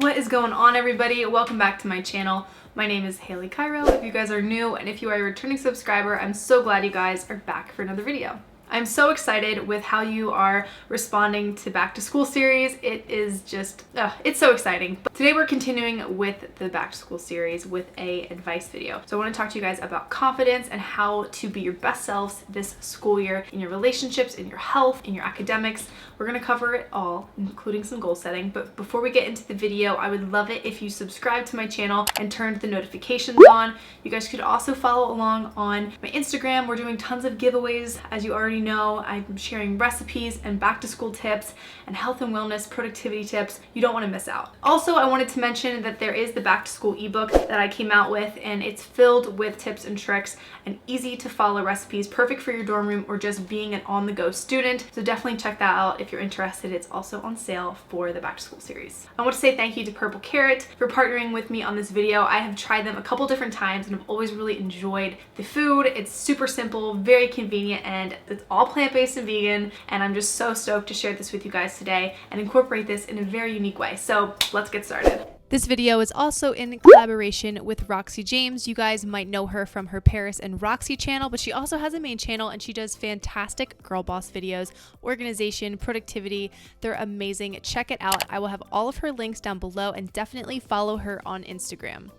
What is going on, everybody? Welcome back to my channel. My name is Haley Cairo if you guys are new, and if you are a returning subscriber, I'm so glad you guys are back for another video. I'm so excited with how you are responding to Back to School series. It is just, it's so exciting. But today we're continuing with the Back to School series with a advice video. So I want to talk to you guys about confidence and how to be your best selves this school year in your relationships, in your health, in your academics. We're going to cover it all, including some goal setting. But before we get into the video, I would love it if you subscribe to my channel and turned the notifications on. You guys could also follow along on my Instagram. We're doing tons of giveaways. As you already know, I'm sharing recipes and back to school tips and health and wellness productivity tips. You don't want to miss out. Also, I wanted to mention that there is the back to school ebook that I came out with, and it's filled with tips and tricks and easy to follow recipes, perfect for your dorm room or just being an on-the-go student. So definitely check that out if you're interested. It's also on sale for the back to school series. I want to say thank you to Purple Carrot for partnering with me on this video. I have tried them a couple different times and I've always really enjoyed the food. It's super simple, very convenient, and it's all plant-based and vegan, and I'm just so stoked to share this with you guys today and incorporate this in a very unique way. So let's get started. This video is also in collaboration with Roxy James. You guys might know her from her Paris and Roxy channel, but she also has a main channel and she does fantastic girl boss videos, organization, productivity. They're amazing. Check it out. I will have all of her links down below, and definitely follow her on Instagram.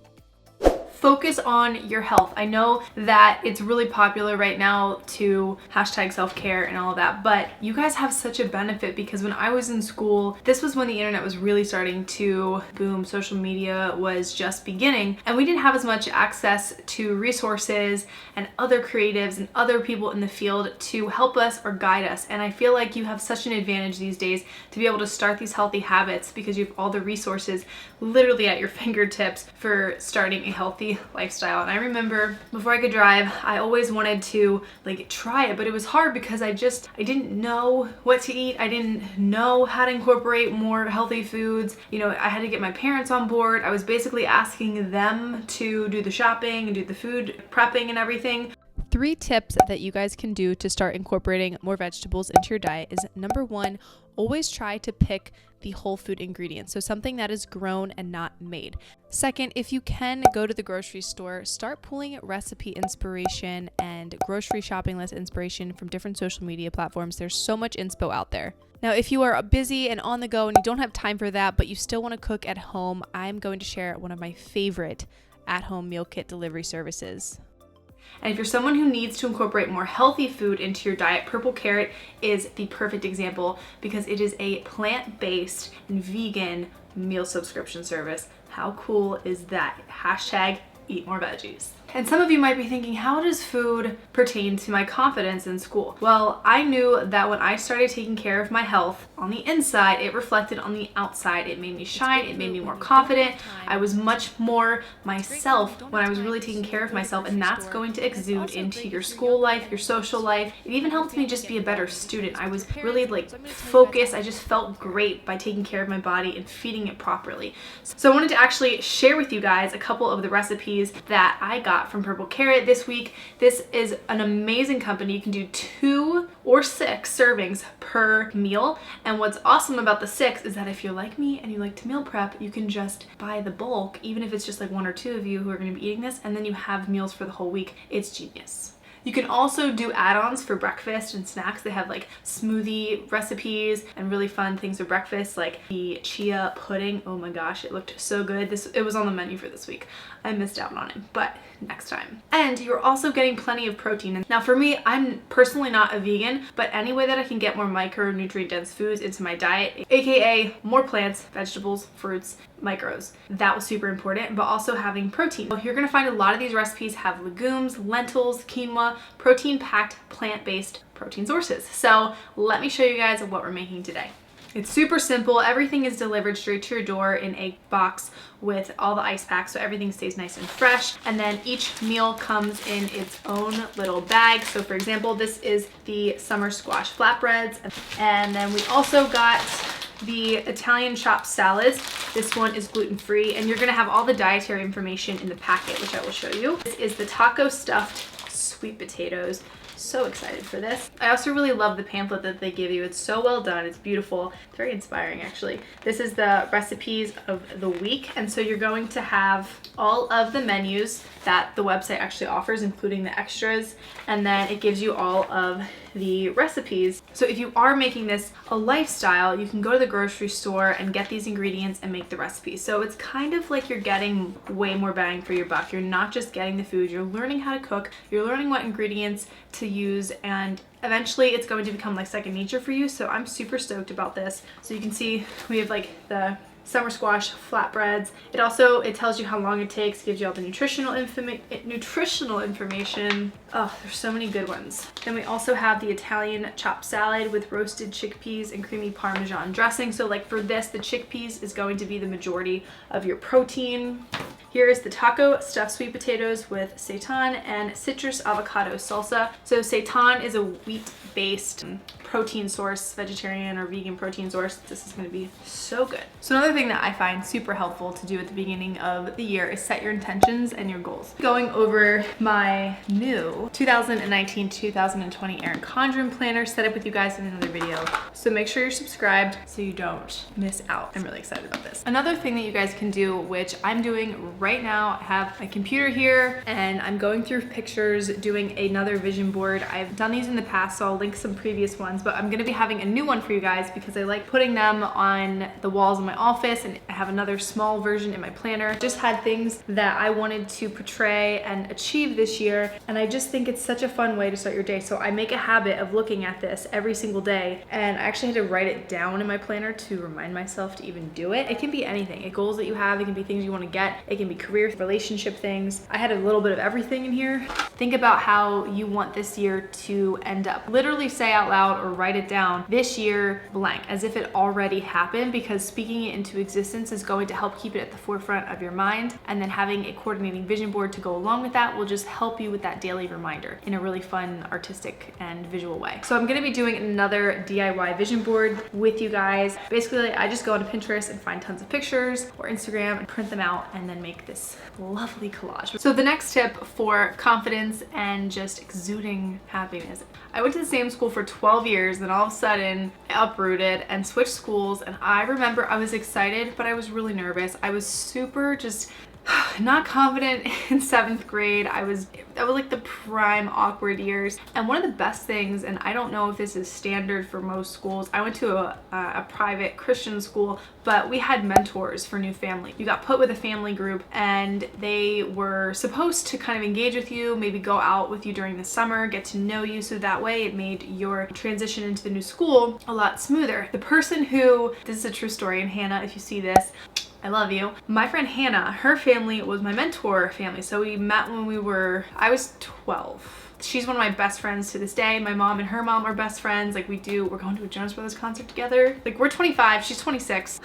Focus on your health. I know that it's really popular right now to hashtag self-care and all of that, but you guys have such a benefit because when I was in school, this was when the internet was really starting to boom. Social media was just beginning, and we didn't have as much access to resources and other creatives and other people in the field to help us or guide us. And I feel like you have such an advantage these days to be able to start these healthy habits because you have all the resources literally at your fingertips for starting a healthy lifestyle. And I remember before I could drive, I always wanted to try it, but it was hard because I didn't know what to eat. I didn't know how to incorporate more healthy foods. You know, I had to get my parents on board. I was basically asking them to do the shopping and do the food prepping and everything. 3 tips that you guys can do to start incorporating more vegetables into your diet is number 1, always try to pick the whole food ingredients, so something that is grown and not made. Second, if you can go to the grocery store, start pulling recipe inspiration and grocery shopping list inspiration from different social media platforms. There's so much inspo out there. Now, if you are busy and on the go and you don't have time for that, but you still want to cook at home, I'm going to share one of my favorite at-home meal kit delivery services. And if you're someone who needs to incorporate more healthy food into your diet, Purple Carrot is the perfect example because it is a plant-based and vegan meal subscription service. How cool is that? Hashtag eat more veggies. And some of you might be thinking, how does food pertain to my confidence in school? Well, I knew that when I started taking care of my health on the inside, it reflected on the outside. It made me shine, it made me more confident. I was much more myself when I was really taking care of myself, and that's going to exude into your school life, your social life. It even helped me just be a better student. I was really focused. I just felt great by taking care of my body and feeding it properly. So I wanted to actually share with you guys a couple of the recipes that I got from Purple Carrot this week. This is an amazing company. You can do 2 or 6 servings per meal. And what's awesome about the 6 is that if you're like me and you like to meal prep, you can just buy the bulk, even if it's just 1 or 2 of you who are going to be eating this, and then you have meals for the whole week. It's genius. You can also do add-ons for breakfast and snacks. They have smoothie recipes and really fun things for breakfast, like the chia pudding. Oh my gosh, it looked so good. It was on the menu for this week. I missed out on it, but next time. And you're also getting plenty of protein. Now for me, I'm personally not a vegan, but any way that I can get more micronutrient dense foods into my diet, aka more plants, vegetables, fruits, micros, that was super important, but also having protein. So you're gonna find a lot of these recipes have legumes, lentils, quinoa, protein-packed plant-based protein sources. So let me show you guys what we're making today. It's super simple. Everything is delivered straight to your door in a box with all the ice packs, so everything stays nice and fresh. And then each meal comes in its own little bag. So for example, this is the summer squash flatbreads. And then we also got the Italian chopped salads. This one is gluten-free, and you're gonna have all the dietary information in the packet, which I will show you. This is the taco stuffed sweet potatoes. So excited for this. I also really love the pamphlet that they give you. It's so well done. It's beautiful. It's very inspiring, actually. This is the recipes of the week. And so you're going to have all of the menus that the website actually offers, including the extras. And then it gives you all of the recipes. So if you are making this a lifestyle, you can go to the grocery store and get these ingredients and make the recipes. So it's kind of like you're getting way more bang for your buck. You're not just getting the food, you're learning how to cook, you're learning what ingredients to use, and eventually it's going to become like second nature for you. So I'm super stoked about this. So you can see we have like the summer squash flatbreads. It tells you how long it takes, gives you all the nutritional information. Oh, there's so many good ones. Then we also have the Italian chopped salad with roasted chickpeas and creamy Parmesan dressing. So like for this, the chickpeas is going to be the majority of your protein. Here is the taco stuffed sweet potatoes with seitan and citrus avocado salsa. So seitan is a wheat-based protein source, vegetarian or vegan protein source. This is going to be so good. So another thing that I find super helpful to do at the beginning of the year is set your intentions and your goals. Going over my new 2019-2020 Erin Condren planner set up with you guys in another video. So make sure you're subscribed so you don't miss out. I'm really excited about this. Another thing that you guys can do, which I'm doing right now, I have my computer here and I'm going through pictures, doing another vision board. I've done these in the past, so I'll link some previous ones, but I'm gonna be having a new one for you guys because I like putting them on the walls in my office, and I have another small version in my planner. Just had things that I wanted to portray and achieve this year, and I just think it's such a fun way to start your day. So I make a habit of looking at this every single day, and I actually had to write it down in my planner to remind myself to even do it. It can be anything, goals that you have, it can be things you want to get, it can be career, relationship things. I had a little bit of everything in here. Think about how you want this year to end up. Literally say out loud or write it down, this year blank, as if it already happened, because speaking it into existence is going to help keep it at the forefront of your mind. And then having a coordinating vision board to go along with that will just help you with that daily reminder in a really fun, artistic and visual way. So I'm gonna be doing another DIY vision board with you guys. Basically, I just go onto Pinterest and find tons of pictures, or Instagram, and print them out and then make this lovely collage. So the next tip for confidence and just exuding happiness. I went to the same school for 12 years, then all of a sudden I uprooted and switched schools, and I remember I was excited, but I was really nervous. I was super just not confident in 7th grade. That was like the prime awkward years. And one of the best things, and I don't know if this is standard for most schools, I went to a private Christian school, but we had mentors for new family. You got put with a family group and they were supposed to kind of engage with you, maybe go out with you during the summer, get to know you, so that way it made your transition into the new school a lot smoother. The person who, this is a true story, and Hannah, if you see this, I love you. My friend Hannah, her family was my mentor family. So we met when I was 12. She's one of my best friends to this day. My mom and her mom are best friends. Like we're going to a Jonas Brothers concert together. Like we're 25, she's 26.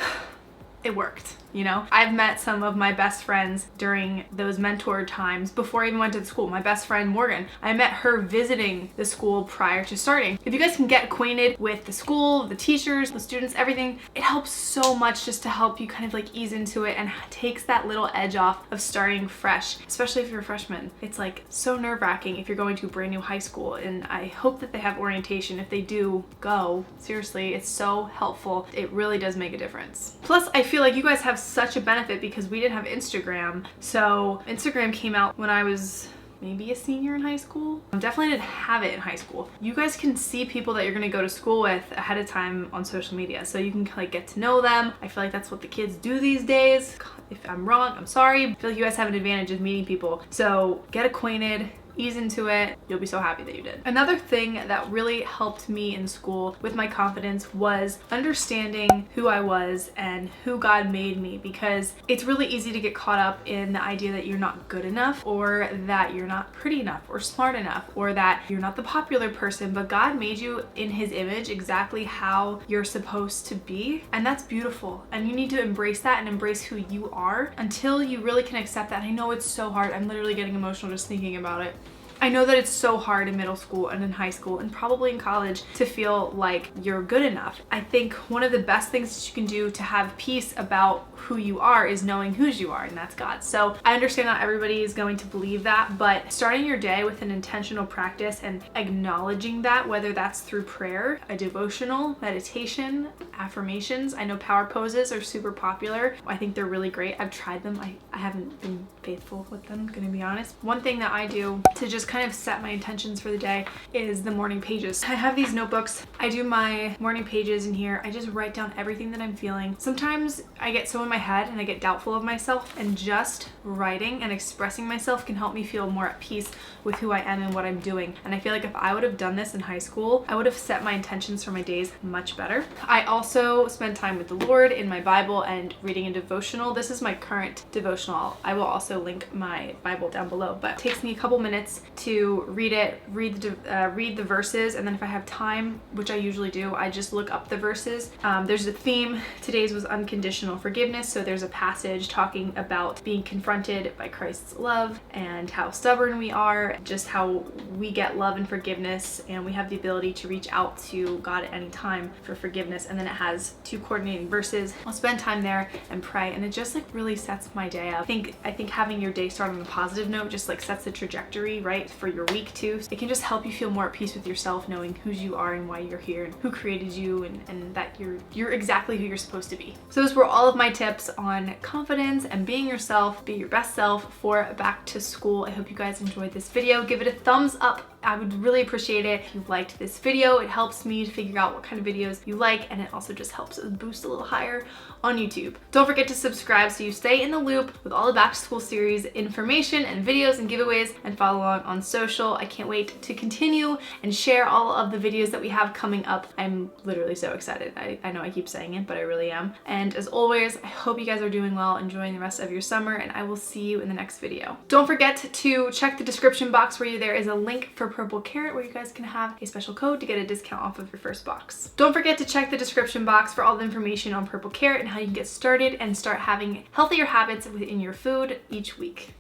It worked, you know? I've met some of my best friends during those mentor times before I even went to the school. My best friend Morgan, I met her visiting the school prior to starting. If you guys can get acquainted with the school, the teachers, the students, everything, it helps so much just to help you kind of like ease into it, and takes that little edge off of starting fresh, especially if you're a freshman. It's like so nerve-wracking if you're going to a brand new high school, and I hope that they have orientation. If they do, go. Seriously, it's so helpful. It really does make a difference. Plus, I feel like you guys have such a benefit because we didn't have Instagram. So Instagram came out when I was maybe a senior in high school. I definitely didn't have it in high school. You guys can see people that you're gonna go to school with ahead of time on social media, so you can like get to know them. I feel like that's what the kids do these days. If I'm wrong, I'm sorry. I feel like you guys have an advantage of meeting people. So get acquainted, ease into it. You'll be so happy that you did. Another thing that really helped me in school with my confidence was understanding who I was and who God made me, because it's really easy to get caught up in the idea that you're not good enough, or that you're not pretty enough or smart enough, or that you're not the popular person. But God made you in his image exactly how you're supposed to be, and that's beautiful, and you need to embrace that and embrace who you are until you really can accept that. I know it's so hard. I'm literally getting emotional just thinking about it. I know that it's so hard in middle school and in high school and probably in college to feel like you're good enough. I think one of the best things that you can do to have peace about who you are is knowing whose you are, and that's God. So I understand not everybody is going to believe that, but starting your day with an intentional practice and acknowledging that, whether that's through prayer, a devotional, meditation, affirmations. I know power poses are super popular. I think they're really great. I've tried them. I haven't been faithful with them, gonna be honest. One thing that I do to just kind of set my intentions for the day is the morning pages. I have these notebooks. I do my morning pages in here. I just write down everything that I'm feeling. Sometimes I get so in my head and I get doubtful of myself, and just writing and expressing myself can help me feel more at peace with who I am and what I'm doing. And I feel like if I would have done this in high school, I would have set my intentions for my days much better. I also spend time with the Lord in my Bible and reading a devotional. This is my current devotional. I will also link my Bible down below, but it takes me a couple minutes to read it, read the verses, and then if I have time, which I usually do, I just look up the verses. There's a theme. Today's was unconditional forgiveness, so there's a passage talking about being confronted by Christ's love and how stubborn we are, just how we get love and forgiveness, and we have the ability to reach out to God at any time for forgiveness. And then it has 2 coordinating verses. I'll spend time there and pray, and it just like really sets my day up. I think having your day start on a positive note just like sets the trajectory right for your week too. It can just help you feel more at peace with yourself, knowing whose you are and why you're here and who created you, and that you're exactly who you're supposed to be. So those were all of my tips on confidence and being yourself, be your best self for back to school. I hope you guys enjoyed this video. Give it a thumbs up. I would really appreciate it if you liked this video. It helps me to figure out what kind of videos you like, and it also just helps us boost a little higher on YouTube. Don't forget to subscribe so you stay in the loop with all the back to school series information and videos and giveaways, and follow along on social. I can't wait to continue and share all of the videos that we have coming up. I'm literally so excited. I know I keep saying it, but I really am. And as always, I hope you guys are doing well, enjoying the rest of your summer, and I will see you in the next video. Don't forget to check the description box where there is a link for Purple Carrot where you guys can have a special code to get a discount off of your first box. Don't forget to check the description box for all the information on Purple Carrot and how you can get started and start having healthier habits within your food each week.